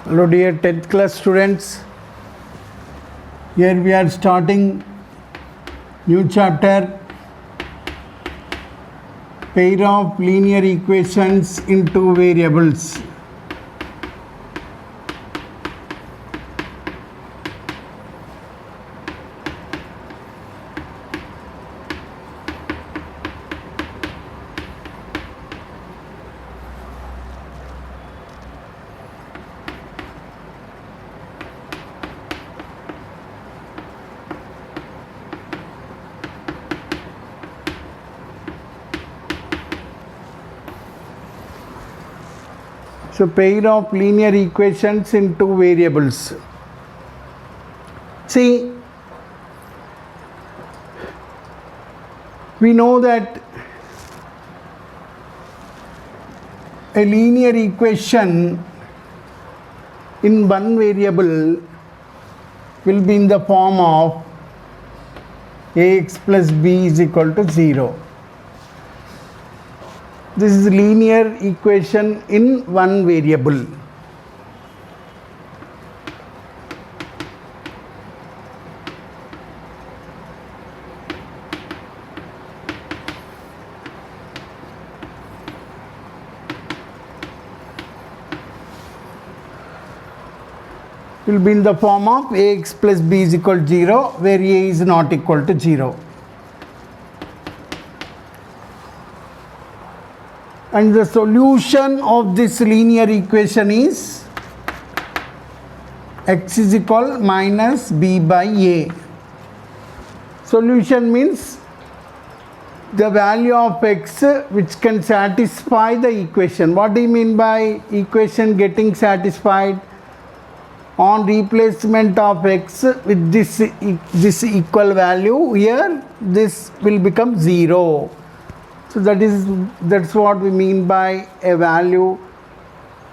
Hello dear 10th class students. Here we are starting new chapter, pair of linear equations in two variables. So pair of linear equations in two variables. See, we know that a linear equation in one variable will be in the form of ax plus b is equal to 0. This is linear equation in one variable. Will be in the form of ax plus b is equal to 0, where a is not equal to 0. And the solution of this linear equation is x is equal minus b by a. Solution means the value of x which can satisfy the equation. What do you mean by equation getting satisfied? On replacement of x with this equal value, here this will become 0. So that's what we mean by a value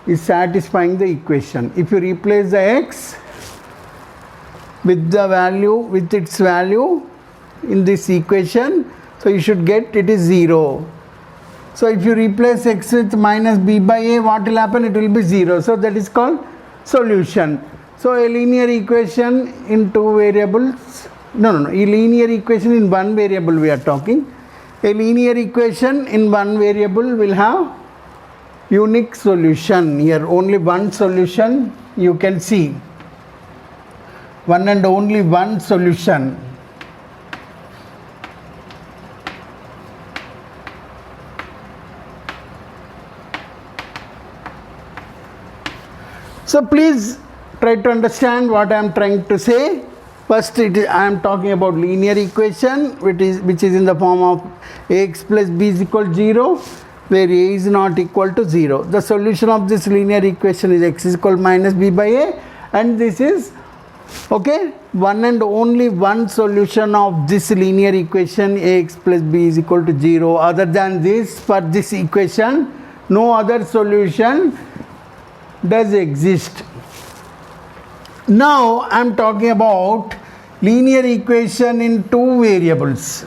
is satisfying the equation. If you replace the x with its value in this equation, so you should get it is 0. So if you replace x with minus b by a, what will happen? It will be 0. So that is called solution. So a linear equation in two variables, a linear equation in one variable we are talking. A linear equation in one variable will have unique solution. Here only one solution you can see. One and only one solution. So please try to understand what I am trying to say. First, I am talking about linear equation which is in the form of ax plus b is equal to 0, where a is not equal to 0. The solution of this linear equation is x is equal minus b by a, and this is one and only one solution of this linear equation ax plus b is equal to 0. Other than this, for this equation, no other solution does exist. Now I am talking about linear equation in two variables.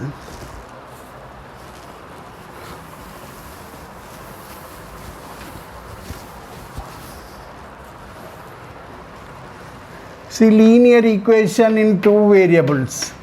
See, linear equation in two variables.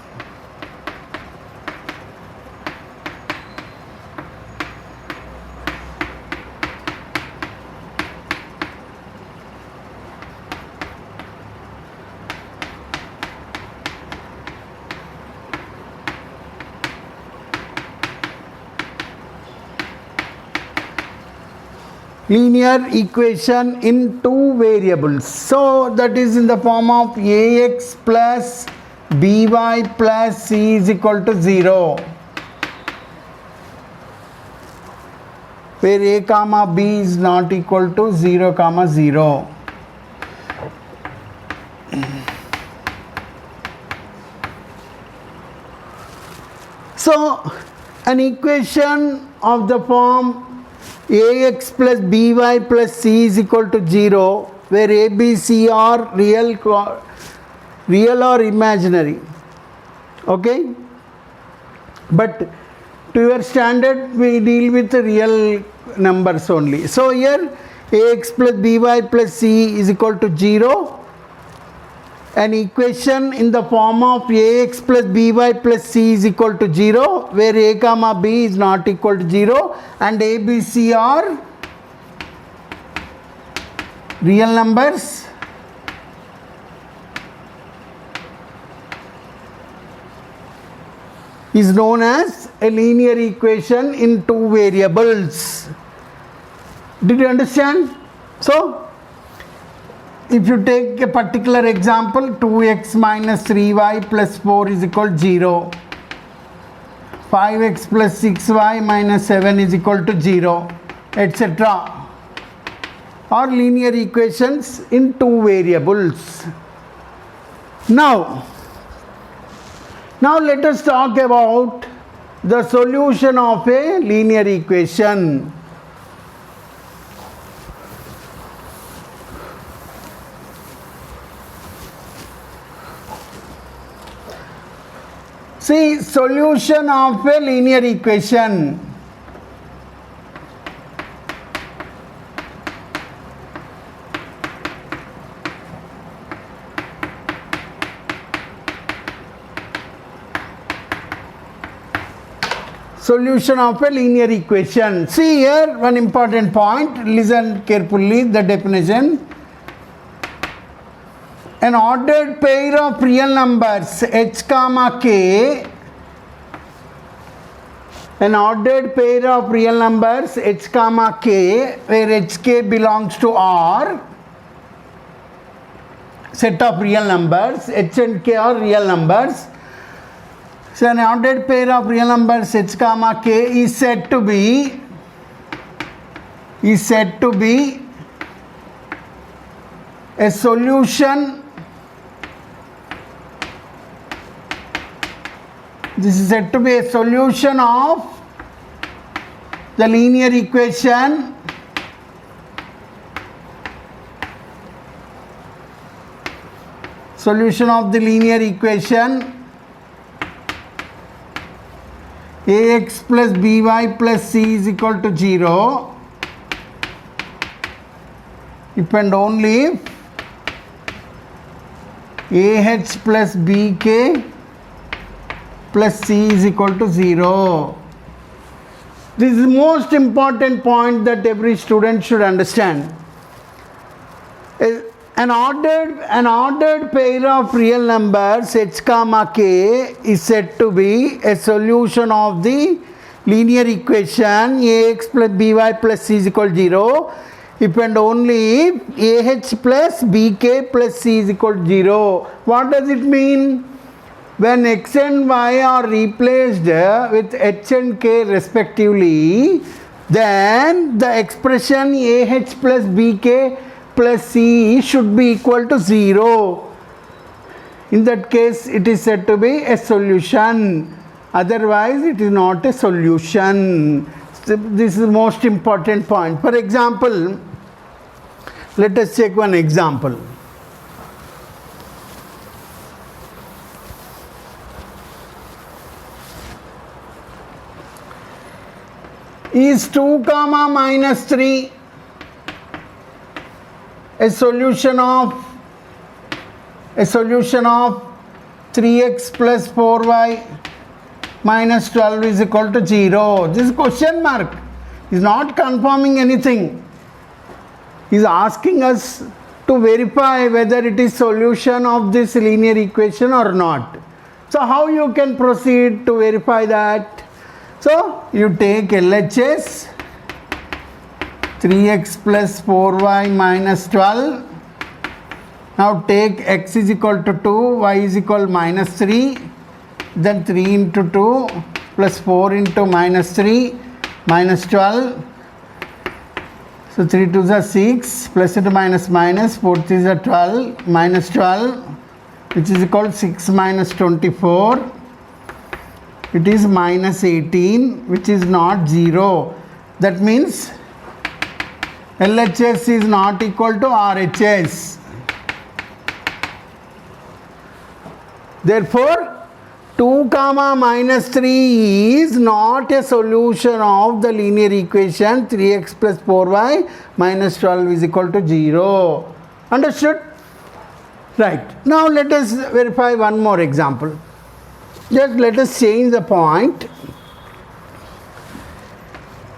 Linear equation in two variables. So that is in the form of ax plus by plus c is equal to 0, where a comma b is not equal to 0 comma 0. So an equation of the form ax plus by plus c is equal to 0, where a, b, c are real or imaginary. Okay? But to your standard, we deal with the real numbers only. So here ax plus by plus c is equal to 0. An equation in the form of ax plus by plus c is equal to 0, where a comma b is not equal to 0 and a, b, c are real numbers. Is known as a linear equation in two variables. Did you understand? So, if you take a particular example, 2x minus 3y plus 4 is equal to 0. 5x plus 6y minus 7 is equal to 0, etc. Or linear equations in two variables. Now let us talk about the solution of a linear equation. See, solution of a linear equation. Solution of a linear equation. See here one important point. Listen carefully the definition. An ordered pair of real numbers h comma k. An ordered pair of real numbers h comma k, where hk belongs to R. Set of real numbers, h and k are real numbers. So an ordered pair of real numbers h comma k is said to be a solution. This is said to be a solution of the linear equation ax plus by plus c is equal to 0 if and only if ah plus bk plus c is equal to 0. This is the most important point that every student should understand. An ordered pair of real numbers h comma k is said to be a solution of the linear equation ax plus by plus c is equal to 0 if and only if ah plus bk plus c is equal to 0. What does it mean? When x and y are replaced with h and k respectively, then the expression ah plus bk plus c should be equal to 0. In that case, it is said to be a solution. Otherwise, it is not a solution. This is the most important point. For example, let us take one example. Is 2 comma minus 3 a solution of 3x plus 4y minus 12 is equal to 0? This question mark is not confirming anything. He is asking us to verify whether it is solution of this linear equation or not. So how you can proceed to verify that? So you take LHS 3x plus 4y minus 12. Now take x is equal to 2, y is equal minus 3. Then 3 into 2 plus 4 into minus 3 minus 12. So 3 2s are 6, plus into minus minus, 4 3s are 12, minus 12, which is equal to 6 minus 24. It is minus 18, which is not 0. That means LHS is not equal to RHS. Therefore, 2 comma minus 3 is not a solution of the linear equation 3x plus 4y minus 12 is equal to 0. Understood? Right. Now let us verify one more example. Just let us change the point.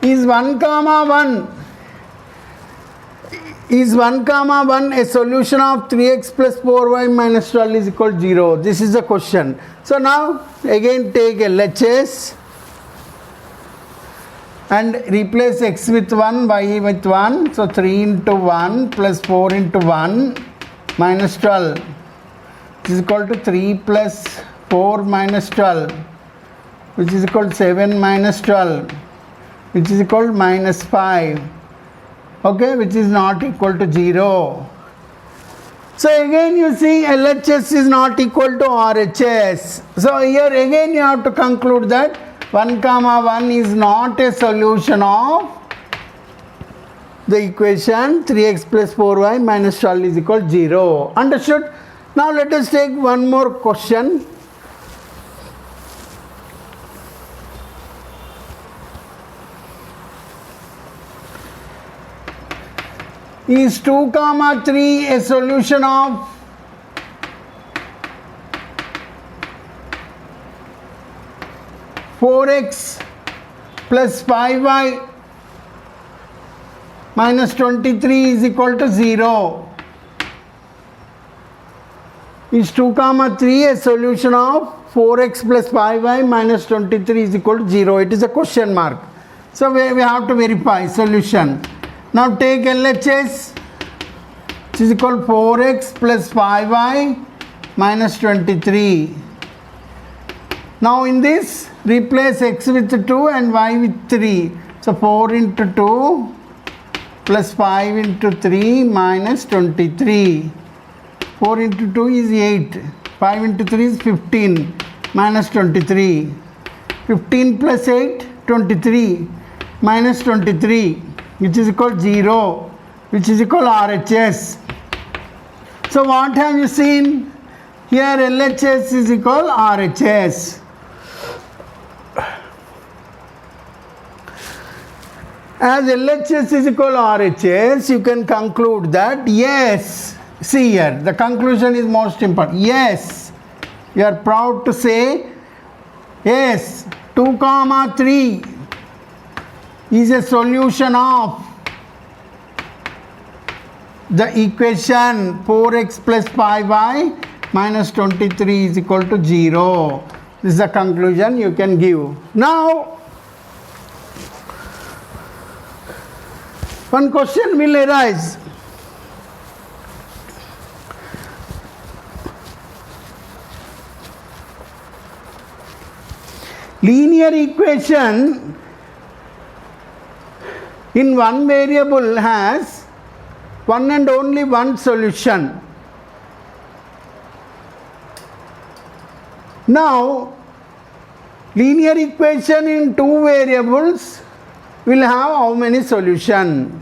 Is 1 comma 1 a solution of 3x plus 4y minus 12 is equal to 0? This is the question. So now again take LHS and replace x with 1, y with 1. So 3 into 1 plus 4 into 1 minus 12 is equal to 3 plus 4 minus 12, which is equal to 7 minus 12, which is equal to minus 5. Okay, which is not equal to 0. So again you see LHS is not equal to RHS. So here again you have to conclude that 1 comma 1 is not a solution of the equation 3x plus 4y minus 12 is equal to 0. Understood? Now let us take one more question. Is 2 comma 3 a solution of four x plus 5y minus 23 is equal to 0? Is 2 comma 3 a solution of 4x plus 5y minus 23 is equal to 0? It is a question mark. So we have to verify solution. Now take LHS, which is equal to 4x plus 5y minus 23. Now in this, replace x with 2 and y with 3. So 4 into 2 plus 5 into 3 minus 23. 4 into 2 is 8. 5 into 3 is 15 minus 23. 15 plus 8, 23 minus 23. Which is equal to 0, which is equal to RHS. So what have you seen? Here LHS is equal to RHS. As LHS is equal to RHS, you can conclude that yes, see here, the conclusion is most important. Yes, you are proud to say, yes, 2 comma 3 is a solution of the equation 4x plus 5y minus 23 is equal to 0. This is the conclusion you can give. Now, one question will arise. Linear equation in one variable has one and only one solution. Now, linear equation in two variables will have how many solutions?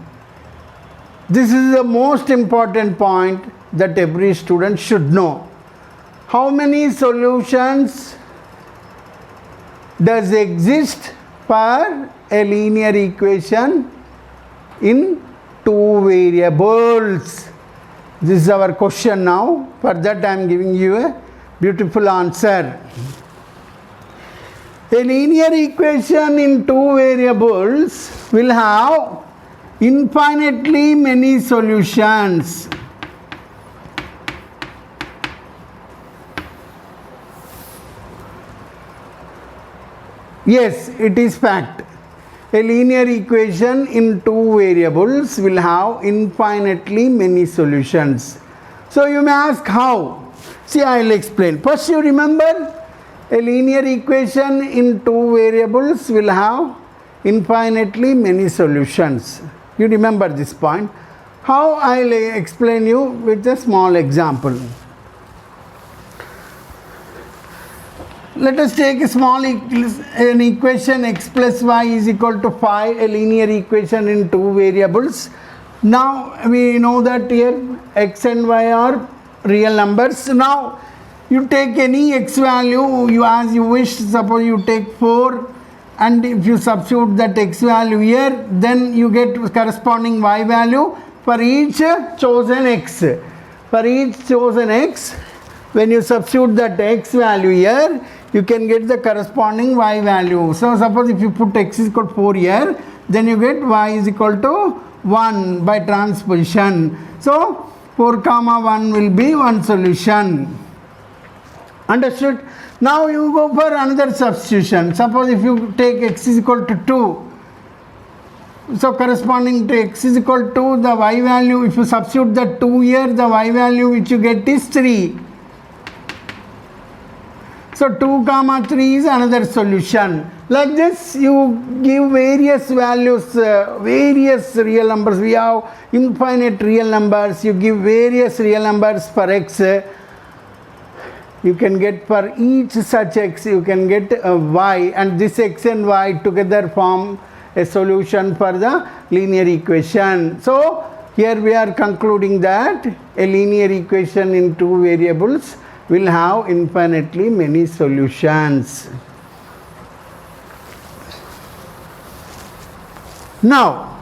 This is the most important point that every student should know. How many solutions does exist for a linear equation in two variables? This is our question now. For that I am giving you a beautiful answer. A linear equation in two variables will have infinitely many solutions. Yes, it is fact. A linear equation in two variables will have infinitely many solutions. So you may ask how? See, I will explain. First you remember, a linear equation in two variables will have infinitely many solutions. You remember this point. How? I will explain you with a small example. Let us take a small an equation x plus y is equal to 5, a linear equation in two variables. Now we know that here x and y are real numbers. Now You take any x value you as you wish. Suppose you take 4, and if you substitute that x value here, then you get corresponding y value for each chosen x. For each chosen x, when you substitute that x value here, you can get the corresponding y value. So suppose if you put x is equal to 4 here, then you get y is equal to 1 by transposition. So 4 comma 1 will be one solution. Understood? Now you go for another substitution. Suppose if you take x is equal to 2, so corresponding to x is equal to the y value, if you substitute the 2 here, the y value which you get is 3. So 2 comma 3 is another solution. Like this you give various values, various real numbers. We have infinite real numbers. You give various real numbers for x. You can get for each such x, you can get a y, and this x and y together form a solution for the linear equation. So here we are concluding that a linear equation in two variables will have infinitely many solutions. Now,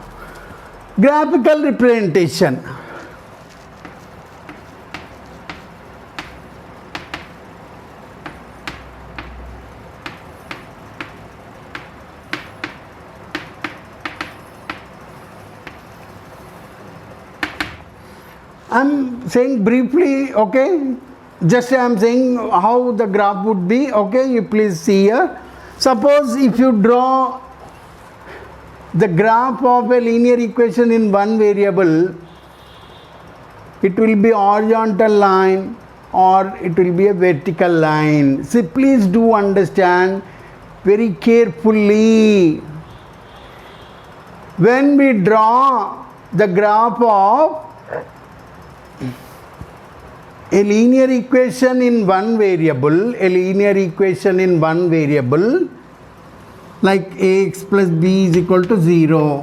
graphical representation. I am saying briefly, okay, just I am saying how the graph would be, okay, you please see here. Suppose if you draw the graph of a linear equation in one variable, it will be horizontal line or it will be a vertical line. See, please do understand very carefully. When we draw the graph of a linear equation in one variable, like ax plus b is equal to 0.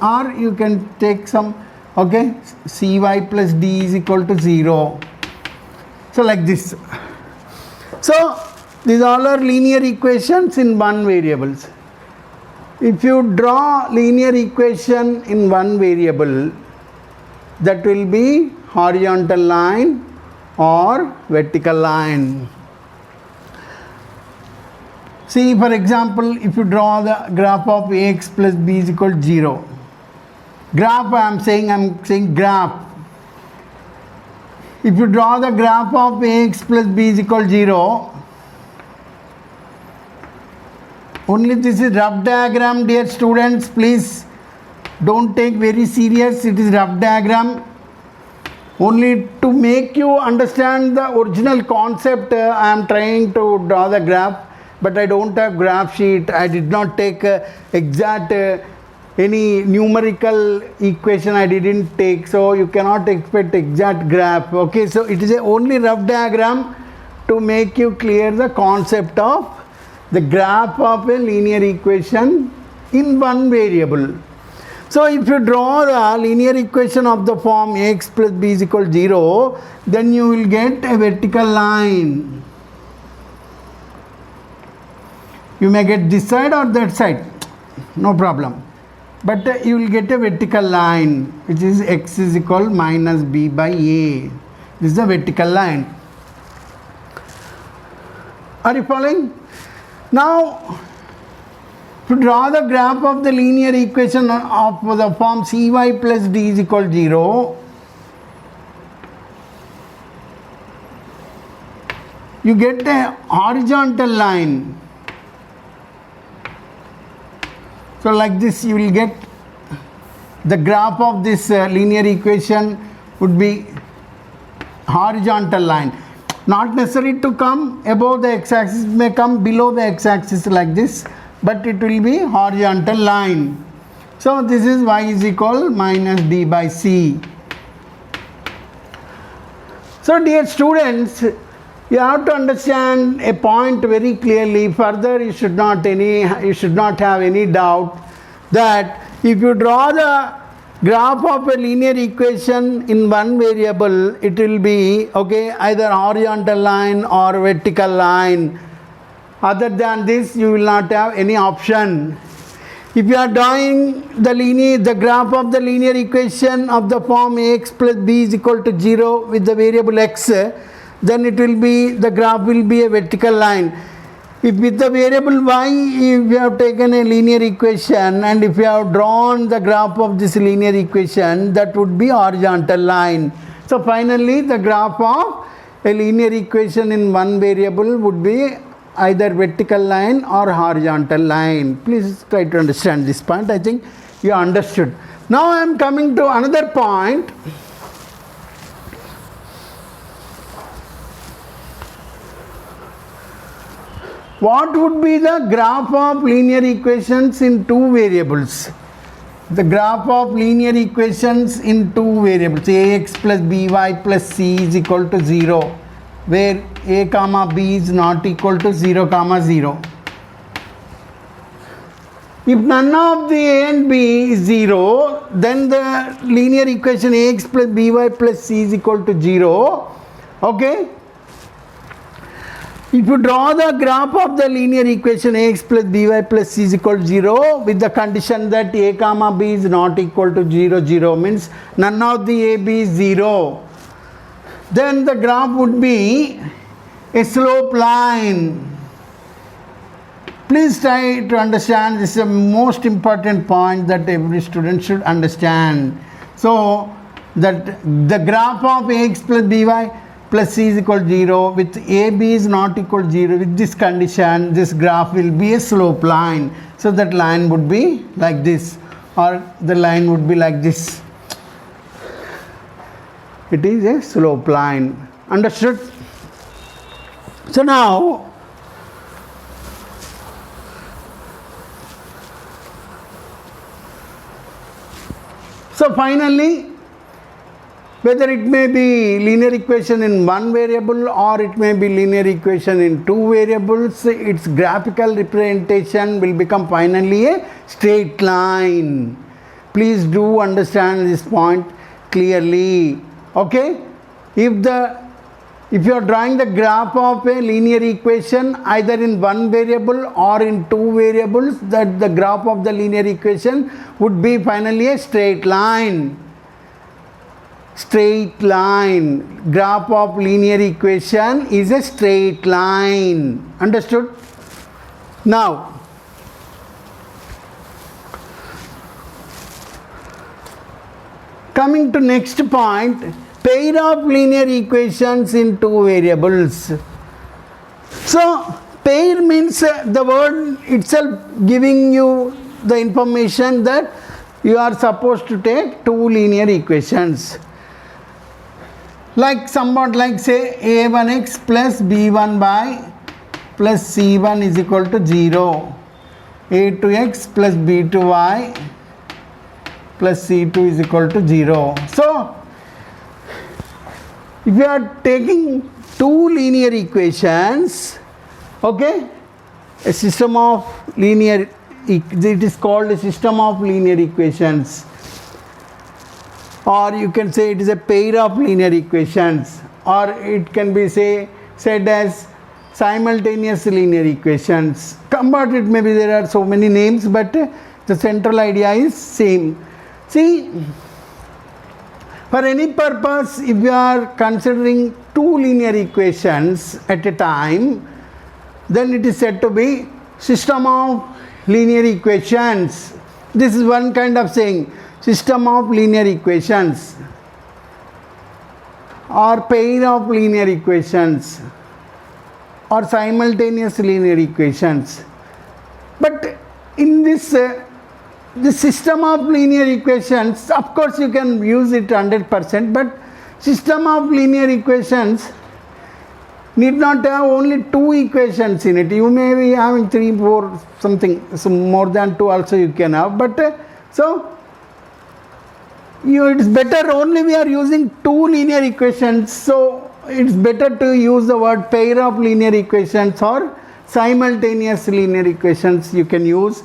Or you can take some, okay, cy plus d is equal to 0. So like this. So these all are linear equations in one variables. If you draw linear equation in one variable, that will be horizontal line or vertical line. See, for example, if you draw the graph of ax plus b is equal to 0. Graph, I am saying graph. If you draw the graph of ax plus b is equal to 0, only this is rough diagram, dear students, please don't take very serious, it is rough diagram. Only to make you understand the original concept, I am trying to draw the graph, but I don't have graph sheet. I did not take exact any numerical equation I didn't take, so you cannot expect exact graph. Okay, so it is a only rough diagram to make you clear the concept of the graph of a linear equation in one variable. So if you draw the linear equation of the form ax plus b is equal to 0, then you will get a vertical line. You may get this side or that side, no problem. But you will get a vertical line, which is x is equal minus b by a. This is the vertical line. Are you following? Now, to draw the graph of the linear equation of the form cy plus d is equal to 0, you get a horizontal line. So like this you will get the graph of this linear equation would be horizontal line. Not necessary to come above the x-axis, may come below the x-axis like this, but it will be horizontal line. So this is y is equal minus d by c. So dear students, you have to understand a point very clearly. Further, you should not have any doubt that if you draw the graph of a linear equation in one variable, it will be okay either horizontal line or vertical line. Other than this, you will not have any option. If you are drawing the graph of the linear equation of the form ax plus b is equal to 0 with the variable x, then the graph will be a vertical line. If with the variable y, if you have taken a linear equation and if you have drawn the graph of this linear equation, that would be horizontal line. So finally, the graph of a linear equation in one variable would be either vertical line or horizontal line. Please try to understand this point. I think you understood. Now I am coming to another point. What would be the graph of linear equations in two variables? The graph of linear equations in two variables, ax plus by plus c is equal to 0, where a comma b is not equal to 0 comma 0. If none of the a and b is 0, then the linear equation ax plus by plus c is equal to 0. Okay? If you draw the graph of the linear equation ax plus by plus c is equal to 0 with the condition that a comma b is not equal to 0, 0 means none of the a, b is 0, then the graph would be a slope line. Please try to understand, this is the most important point that every student should understand. So that the graph of ax plus by plus c is equal to 0 with ab is not equal to 0, with this condition this graph will be a slope line. So that line would be like this, or the line would be like this. It is a slope line. Understood? So now finally, whether it may be linear equation in one variable or it may be linear equation in two variables, its graphical representation will become finally a straight line. Please do understand this point clearly. Okay? If you are drawing the graph of a linear equation either in one variable or in two variables, that the graph of the linear equation would be finally a straight line. Straight line. Graph of linear equation is a straight line. Understood? Now, coming to next point, pair of linear equations in two variables. So pair means the word itself giving you the information that you are supposed to take two linear equations. Like somewhat like say a1x plus b1y plus c1 is equal to 0, a2x plus b2y plus c2 is equal to 0. So if you are taking two linear equations, okay, a system of linear, it is called a system of linear equations, or you can say it is a pair of linear equations, or it can be said as simultaneous linear equations. But it maybe there are so many names, but the central idea is same. See, for any purpose, if you are considering two linear equations at a time, then it is said to be system of linear equations. This is one kind of saying, system of linear equations or pair of linear equations or simultaneous linear equations. But in this the system of linear equations, of course you can use it 100%, but system of linear equations need not have only two equations in it. You may be having 3, 4 something, so more than 2 also you can have, but so it's better only we are using two linear equations, so it's better to use the word pair of linear equations or simultaneous linear equations you can use.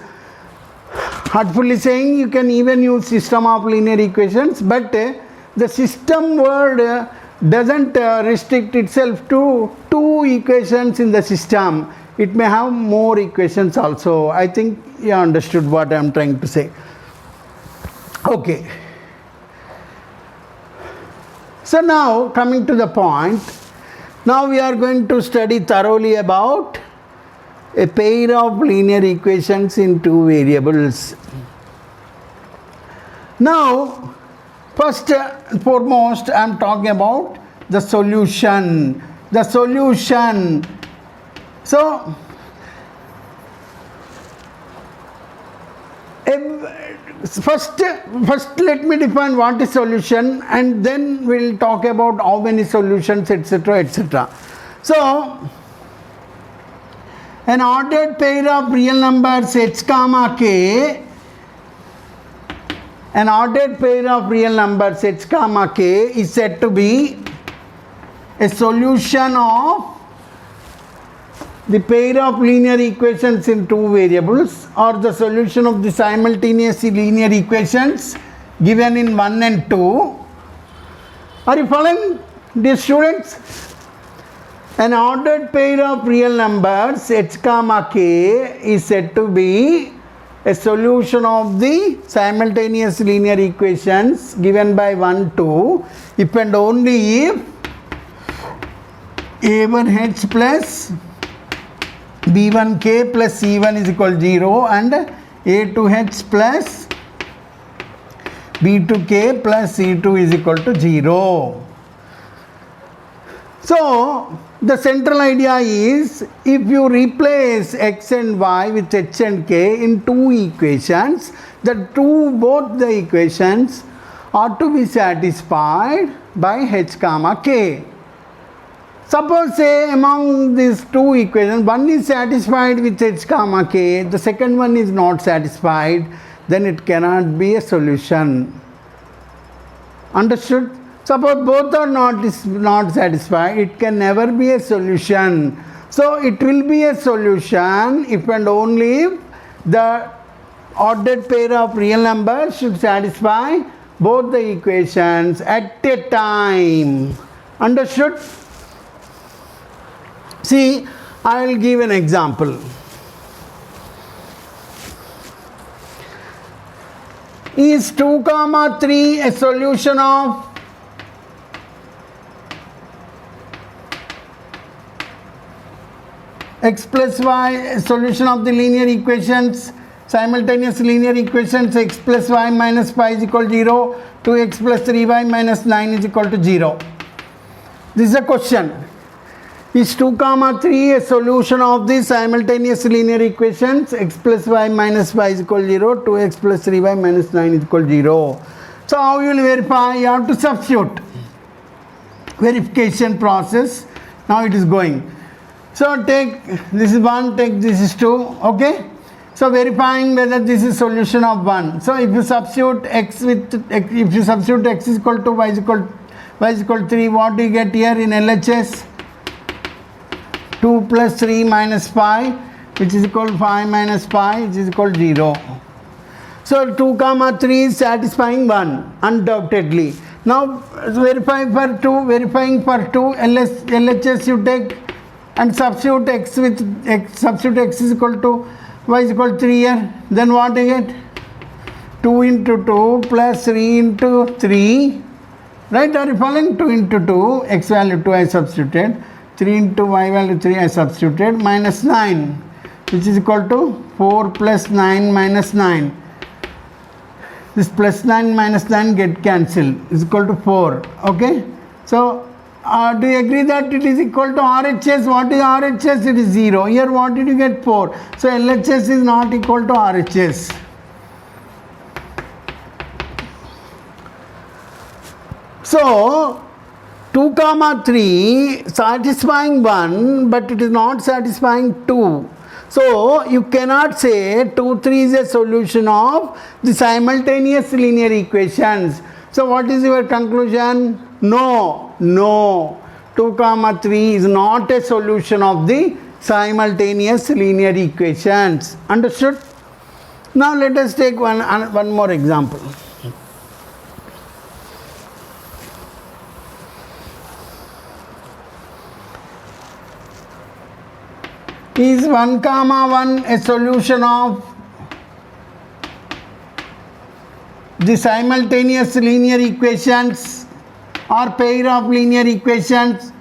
Hurtfully saying, you can even use system of linear equations, but the system word doesn't restrict itself to two equations in the system. It may have more equations also. I think you understood what I am trying to say. Okay. So now coming to the point, now we are going to study thoroughly about a pair of linear equations in two variables. Now, first and foremost, I am talking about the solution. The solution. So, first let me define what is solution, and then we'll talk about how many solutions, etc., etc. So, an ordered pair of real numbers h comma k, an ordered pair of real numbers h comma k is said to be a solution of the pair of linear equations in two variables, or the solution of the simultaneously linear equations given in 1 and 2. Are you following, dear students? An ordered pair of real numbers h comma k is said to be a solution of the simultaneous linear equations given by 1, 2 if and only if a1h plus b1k plus c1 is equal to 0 and a2h plus b2k plus c2 is equal to 0. So, the central idea is, if you replace x and y with h and k in two equations, both the equations are to be satisfied by h comma k. Suppose, say, among these two equations, one is satisfied with h comma k, the second one is not satisfied, then it cannot be a solution. Understood? Suppose both are not satisfied, it can never be a solution. So, it will be a solution if and only if the ordered pair of real numbers should satisfy both the equations at a time. Understood? See, I will give an example. Is 2, 3 a solution of x plus y, a solution of the linear equations, simultaneous linear equations x plus y minus 5 is equal to 0, 2x plus 3y minus 9 is equal to 0. This is a question. Is 2, 3 a solution of the simultaneous linear equations x plus y minus 5 is equal to 0, 2x plus 3y minus 9 is equal to 0. So, how you will verify? You have to substitute. Verification process. Now it is going. So, take this is 1, take this is 2, okay. So, verifying whether this is solution of 1. So, if you substitute x is equal to y is equal to 3, what do you get here in LHS? 2 plus 3 minus 5, which is equal to 5 minus 5, which is equal to 0. So, 2, 3 is satisfying 1, undoubtedly. Now, verifying for 2, LHS you take and substitute x is equal to y is equal to 3 here. Then what do you get? 2 into 2 plus 3 into 3. Right? Are you following? 2 into 2, x value 2 I substituted. 3 into y value 3 I substituted, minus 9, which is equal to 4 plus 9 minus 9. This plus 9 minus 9 get cancelled, is equal to 4. Okay. So, do you agree that it is equal to RHS? What is RHS? It is 0. Here what did you get? 4. So, LHS is not equal to RHS. So, 2, 3 satisfying 1, but it is not satisfying 2. So, you cannot say 2, 3 is a solution of the simultaneous linear equations. So, what is your conclusion? No. 2, 3 is not a solution of the simultaneous linear equations. Understood? Now let us take one more example. Is 1, 1 a solution of the simultaneous linear equations or pair of linear equations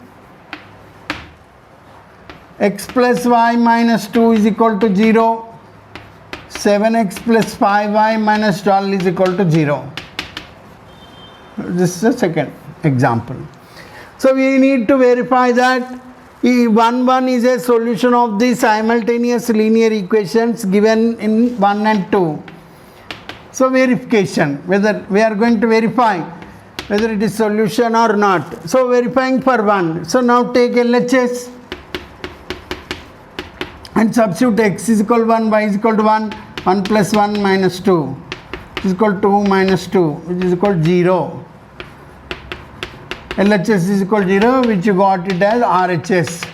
x plus y minus 2 is equal to 0, 7x plus 5y minus 12 is equal to 0. This is the second example. So we need to verify that 1, 1 is a solution of the simultaneous linear equations given in 1 and 2. So verification, whether we are going to verify whether it is solution or not. So verifying for 1. So now take LHS and substitute x is equal to 1, y is equal to 1, 1 plus 1 minus 2 is equal to 2 minus 2, which is equal to 0. LHS is equal to 0, which you got it as RHS.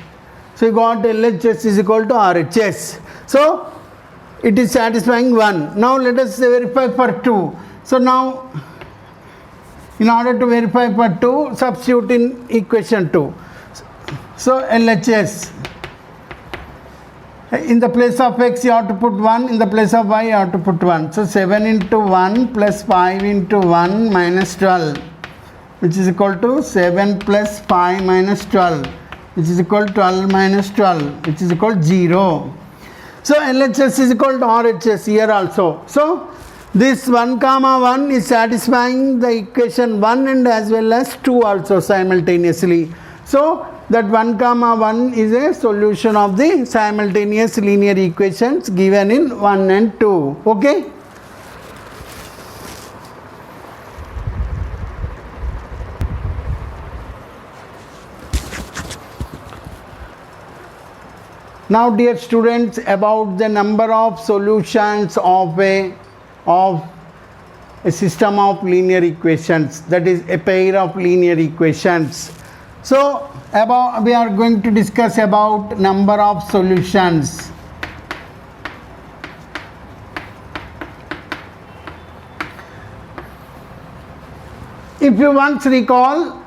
So you got LHS is equal to RHS. So it is satisfying 1. Now let us verify for 2. So now in order to verify for 2, substitute in equation 2. So LHS, in the place of x you have to put 1, in the place of y you have to put 1. So 7 into 1 plus 5 into 1 minus 12, which is equal to 7 plus 5 minus 12, which is equal to 12 minus 12, which is equal to 0. So LHS is equal to RHS here also. So this 1, 1 is satisfying the equation 1 and as well as 2 also simultaneously. So that 1, 1 is a solution of the simultaneous linear equations given in 1 and 2. Okay? Now dear students, about the number of solutions of a system of linear equations, that is a pair of linear equations. So we are going to discuss about number of solutions. If you once recall,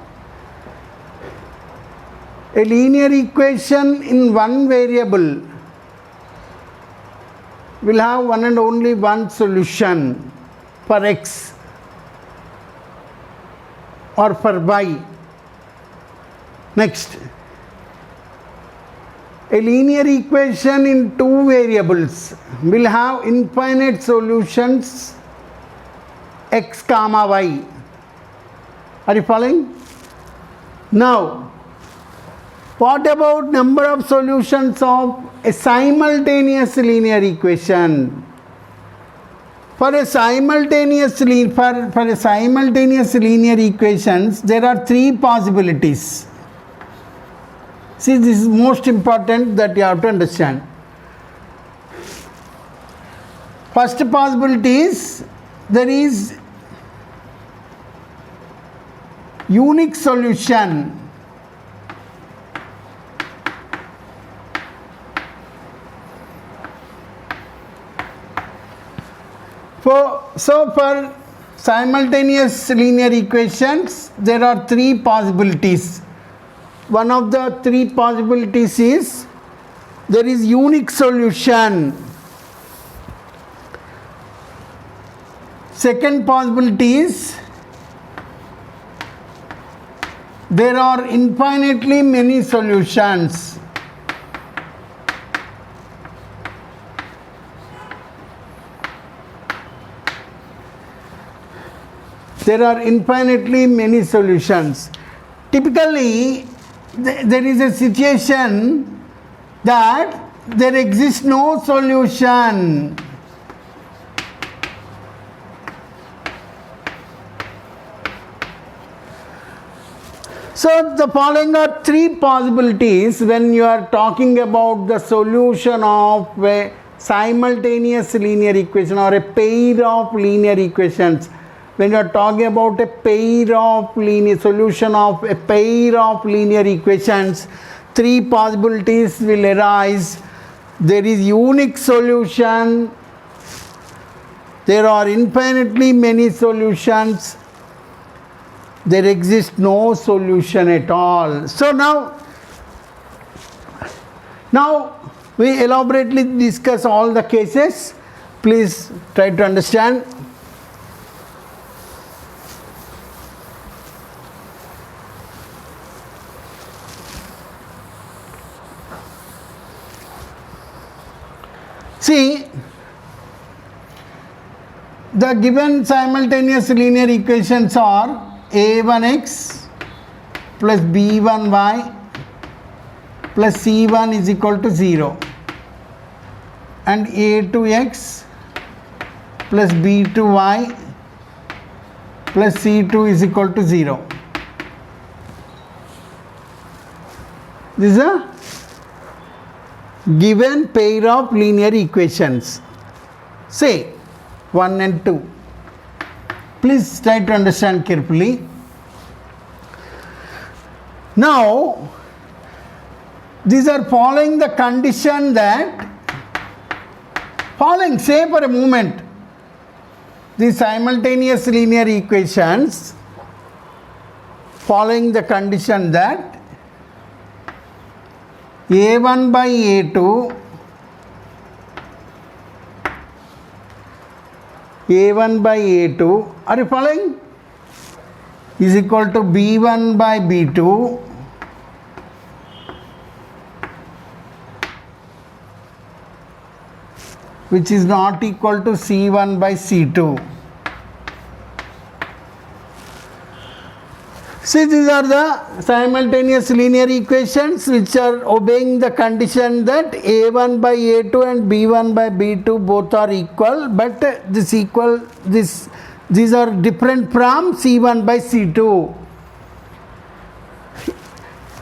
a linear equation in one variable will have one and only one solution for x or for y. Next, a linear equation in two variables will have infinite solutions x comma y. Are you following? Now, what about number of solutions of a simultaneous linear equation? For a simultaneous linear equations, there are three possibilities. See, this is most important that you have to understand. First possibility is there is unique solution. So for simultaneous linear equations, there are three possibilities. One of the three possibilities is there is unique solution. Second possibility is there are infinitely many solutions. There are infinitely many solutions. Typically, there is a situation that there exists no solution. So the following are three possibilities when you are talking about the solution of a simultaneous linear equation or a pair of linear equations. When you are talking about a pair of linear solution of a pair of linear equations, three possibilities will arise. There is unique solution, there are infinitely many solutions, there exists no solution at all. So now we elaborately discuss all the cases. Please try to understand. See, the given simultaneous linear equations are a1x plus b1y plus c1 is equal to 0 and a2x plus b2y plus c2 is equal to 0. This is a given pair of linear equations, say 1 and 2. Please try to understand carefully. Now, these are following the condition that, say for a moment, the simultaneous linear equations following the condition that a1 by a2 are you following, is equal to b1 by b2 which is not equal to c1 by c2. See, these are the simultaneous linear equations which are obeying the condition that a1 by a2 and b1 by b2 both are equal, but these are different from c1 by c2.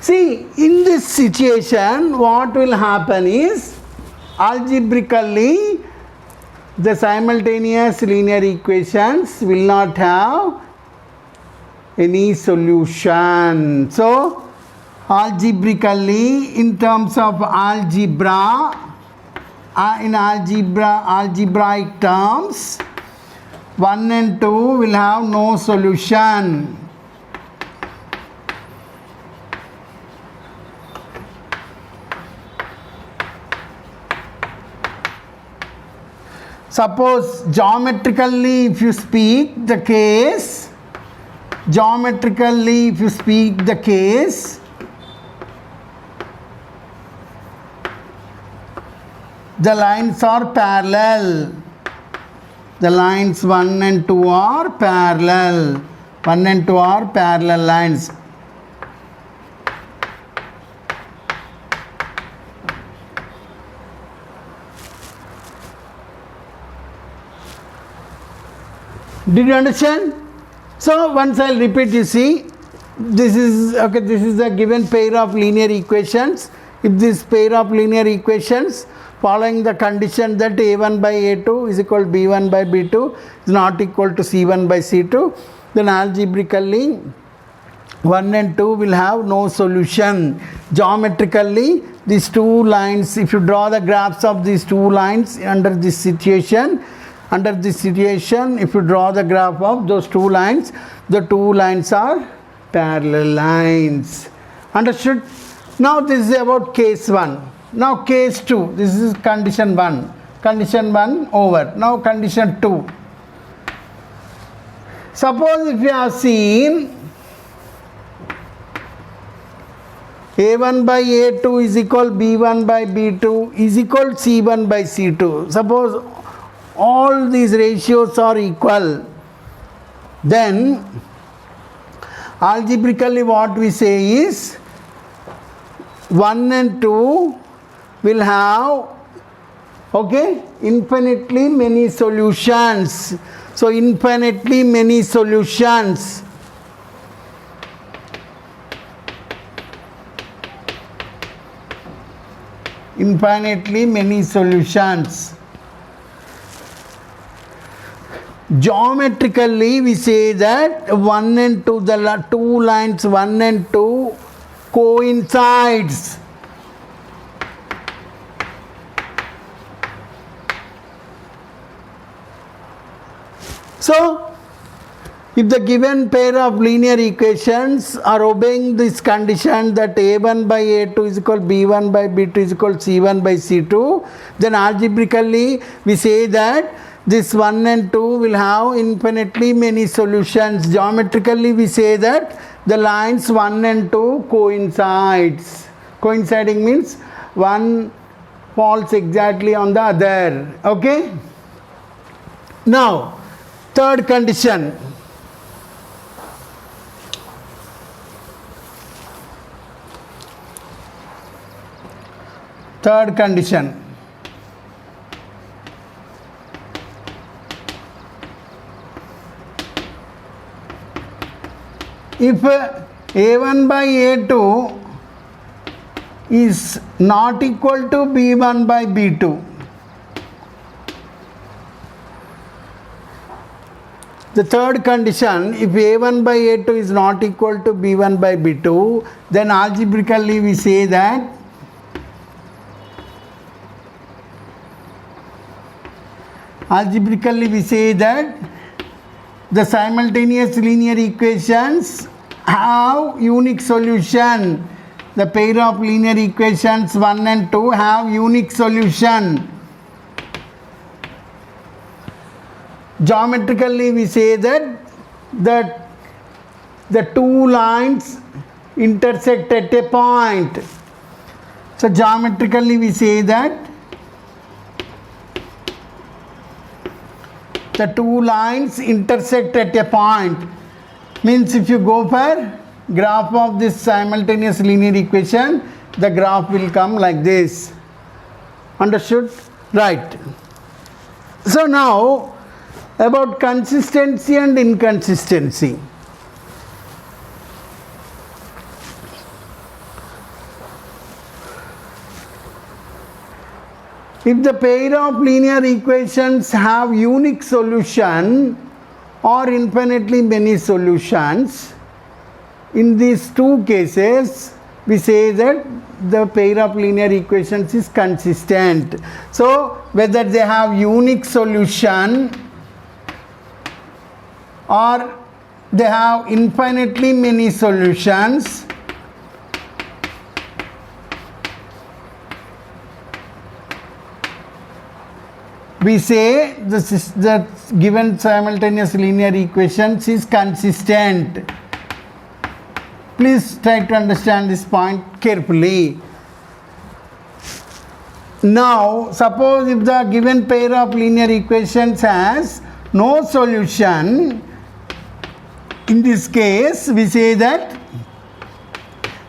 See, in this situation, what will happen is, algebraically, the simultaneous linear equations will not have any solution. So, algebraically, in terms of algebra, algebraic terms, 1 and 2 will have no solution. Suppose geometrically, if you speak the case, the lines are parallel. The lines 1 and 2 are parallel. 1 and 2 are parallel lines. Did you understand? So once I'll repeat, you see, this is a given pair of linear equations. If this pair of linear equations following the condition that a1 by a2 is equal to b1 by b2 is not equal to c1 by c2, then algebraically 1 and 2 will have no solution. Geometrically, these two lines, if you draw the graphs of these two lines under this situation, if you draw the graph of those two lines, the two lines are parallel lines. Understood? Now this is about case 1. Now case 2, this is condition 1. Condition 1 over. Now condition 2. Suppose if you have seen a1 by a2 is equal b1 by b2 is equal to c1 by c2. Suppose all these ratios are equal, then algebraically what we say is 1 and 2 will have infinitely many solutions. So infinitely many solutions. Infinitely many solutions. Geometrically we say that 1 and 2, the two lines 1 and 2 coincides. So, if the given pair of linear equations are obeying this condition that a1 by a2 is equal b1 by b2 is equal c1 by c2, then algebraically we say that this 1 and 2 will have infinitely many solutions. Geometrically we say that the lines 1 and 2 coincides. Coinciding means one falls exactly on the other. Okay? Now, third condition. Third condition. If a1 by a2 is not equal to b1 by b2, the third condition, if a1 by a2 is not equal to b1 by b2, then algebraically we say that the simultaneous linear equations have unique solution. The pair of linear equations 1 and 2 have unique solution. Geometrically we say that the two lines intersect at a point. So geometrically we say that the two lines intersect at a point. Means if you go for graph of this simultaneous linear equation, the graph will come like this. Understood? Right. So now about consistency and inconsistency. If the pair of linear equations have unique solution or infinitely many solutions, in these two cases we say that the pair of linear equations is consistent. So whether they have unique solution or they have infinitely many solutions, we say the given simultaneous linear equations is consistent. Please try to understand this point carefully. Now, suppose if the given pair of linear equations has no solution, in this case we say that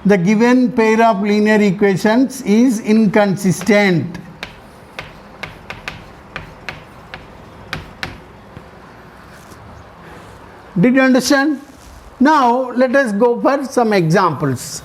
the given pair of linear equations is inconsistent. Did you understand? Now let us go for some examples.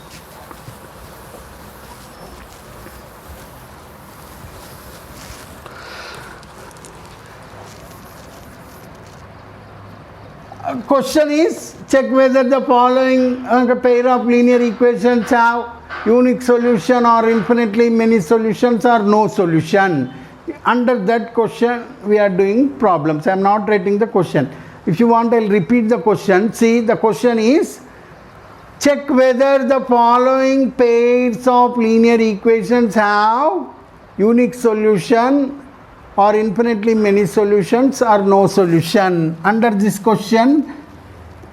Question is, check whether the following pair of linear equations have unique solution or infinitely many solutions or no solution. Under that question we are doing problems. I am not writing the question. If you want, I will repeat the question. See, the question is, check whether the following pairs of linear equations have unique solution or infinitely many solutions or no solution. Under this question,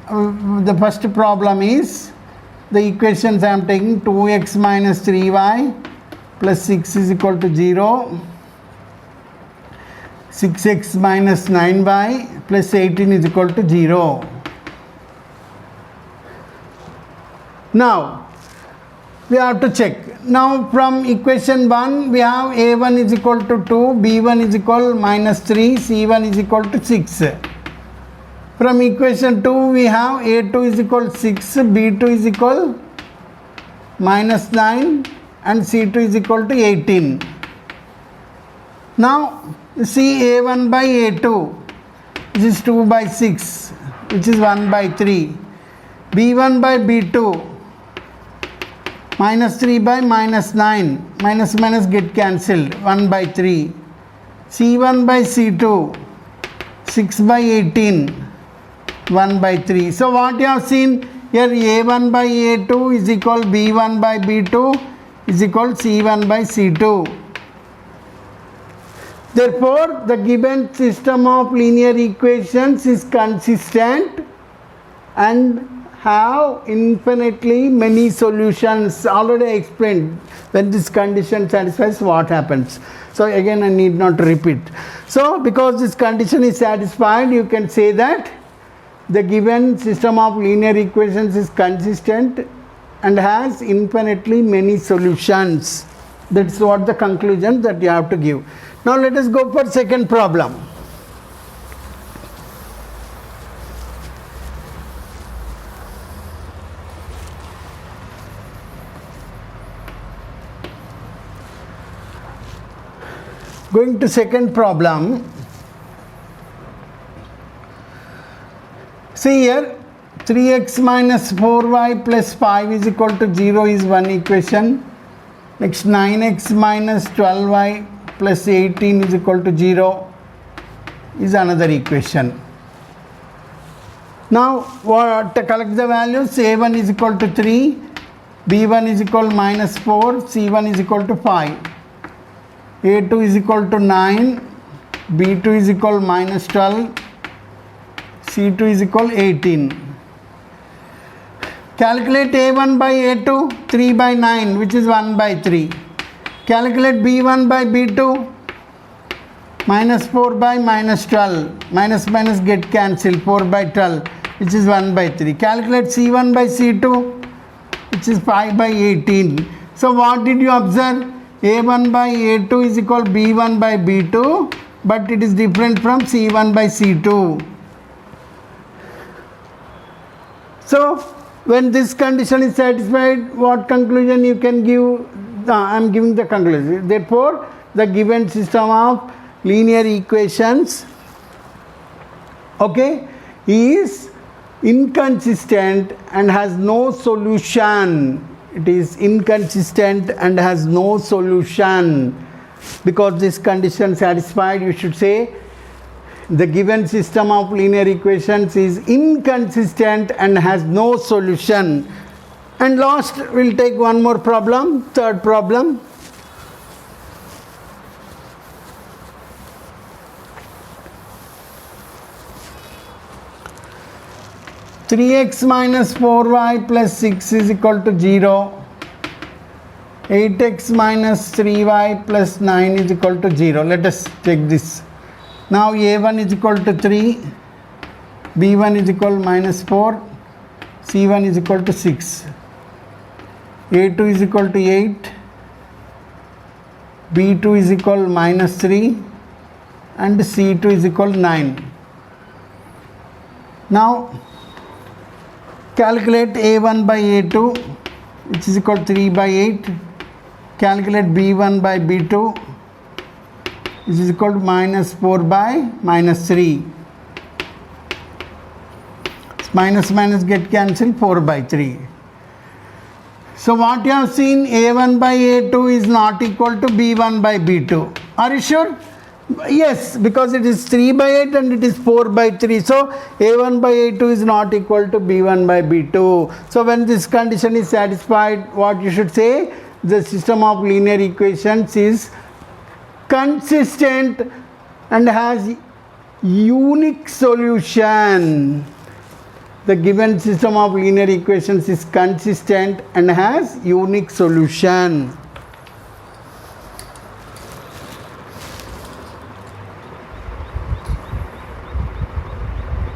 the first problem is, the equations I am taking 2x minus 3y plus 6 is equal to 0. 6x minus 9y plus 18 is equal to 0. Now, we have to check. Now, from equation 1, we have a1 is equal to 2, b1 is equal minus 3, c1 is equal to 6. From equation 2, we have a2 is equal to 6, b2 is equal minus 9 and c2 is equal to 18. Now, see a1 by a2, which is 2 by 6, which is 1 by 3. b1 by b2, minus 3 by minus 9, minus minus get cancelled, 1 by 3. c1 by c2, 6 by 18, 1 by 3. So what you have seen here, A1 by A2 is equal B1 by B2 is equal C1 by C2. Therefore, the given system of linear equations is consistent and have infinitely many solutions. Already I explained when this condition satisfies what happens. So again I need not repeat. So because this condition is satisfied, you can say that the given system of linear equations is consistent and has infinitely many solutions. That's what the conclusion that you have to give. Now let us go for second problem. Going to second problem. See here, 3x minus 4y plus 5 is equal to 0 is one equation. Next, 9x minus 12y plus 18 is equal to 0 is another equation. Now, collect the values. A1 is equal to 3, B1 is equal to minus 4, C1 is equal to 5. A2 is equal to 9, B2 is equal to minus 12, C2 is equal to 18. Calculate A1 by A2, 3 by 9, which is 1 by 3. Calculate B1 by B2, minus 4 by minus 12. Minus minus get cancelled, 4 by 12, which is 1 by 3. Calculate C1 by C2, which is 5 by 18. So what did you observe? A1 by A2 is equal to B1 by B2, but it is different from C1 by C2. So when this condition is satisfied, what conclusion you can give? I am giving the conclusion. Therefore, the given system of linear equations, okay, is inconsistent and has no solution. It is inconsistent and has no solution. Because this condition satisfied, you should say the given system of linear equations is inconsistent and has no solution. And last, we'll take one more problem, third problem. Three x minus 4y plus 6 is equal to 0. 8x minus 3y plus 9 is equal to 0. Let us take this. Now A1 is equal to 3, B1 is equal to minus 4, C1 is equal to 6. A2 is equal to 8, B2 is equal to minus 3 and C2 is equal to 9. Now calculate A1 by A2, which is equal to 3 by 8. Calculate B1 by B2, which is equal to minus 4 by minus 3. Minus minus get cancelled, 4 by 3. So what you have seen, A1 by A2 is not equal to B1 by B2. Are you sure? Yes, because it is 3 by 8 and it is 4 by 3. So A1 by A2 is not equal to B1 by B2. So when this condition is satisfied, what you should say? The system of linear equations is consistent and has unique solution. The given system of linear equations is consistent and has unique solution.